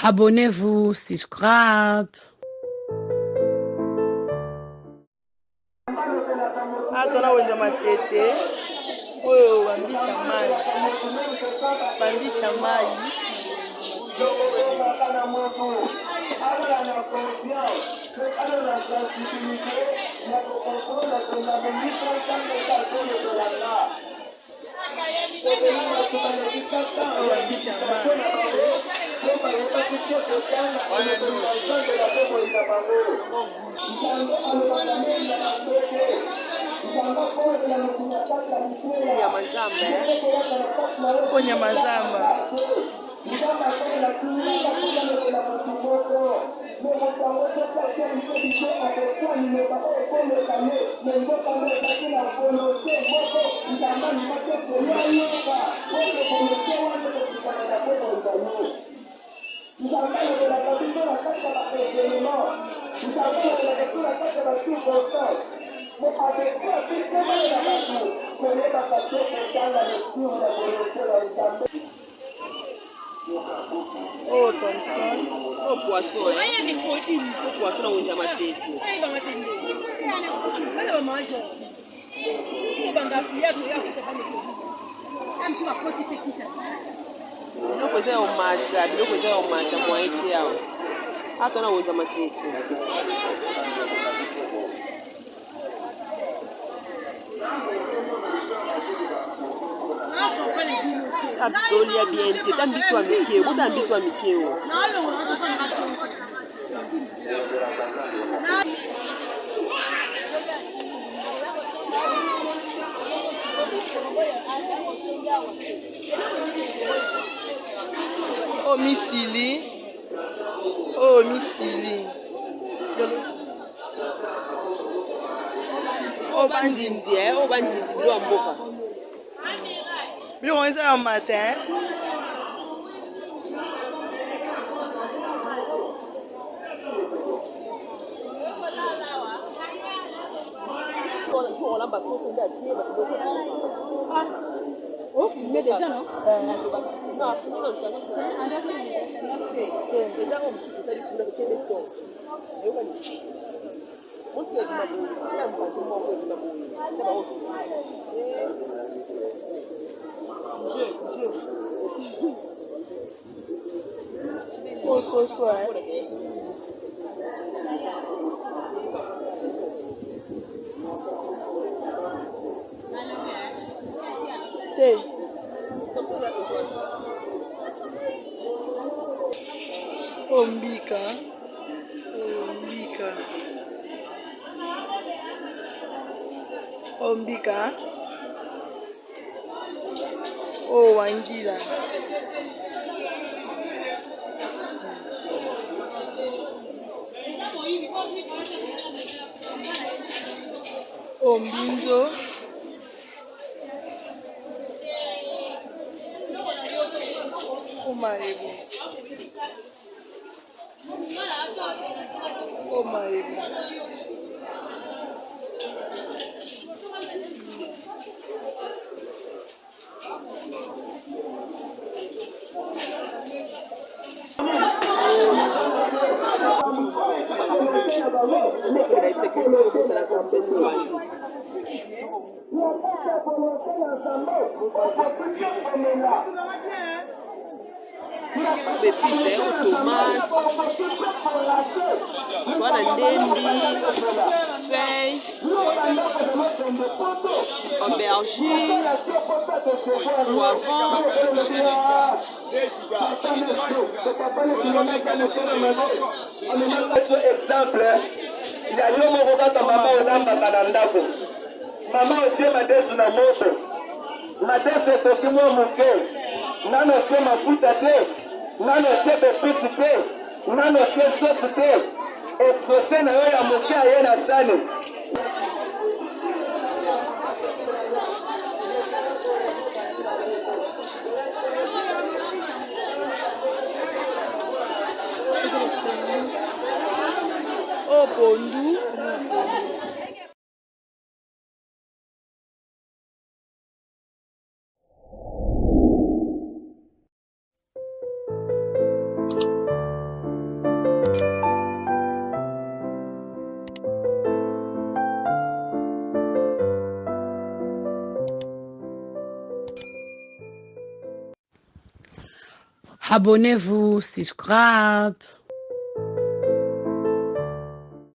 Abonnez-vous, subscribe. Atona wenza matete oyo bambisa mai Nyamazamba oh Thompson, oh poisson, oh poisson on a matete. Não coisa é o mata, não coisa é o mata, moite é o. Ah, tô na usa matete. Abdolia bien, t'as mis sur Mickey, ou t'as mis sur Mickey. Oh Missili, oh Missili. Oh Bandinzi, oh Bandinzi, do amboka. Mais on est un matin. Oh, filmez déjà, non? Non, oh, so, Hey. Ombika. Oh, Wangila. Ombinzo. Oh my God. Pepite, tomate, voilà ndembi, feuille, aubergine, poivron. Exemple, il y a yo moko kaka mama olambaka na ndako. Mama otie madesu na moto. Madesu ekoki mwa moke. Nano otie mafuta te. Nano otie bepisi te. Nano otie sosi te. Exauce na yo ya moke aye na sani. Oh, pondu. Abonnez-vous, subscribe.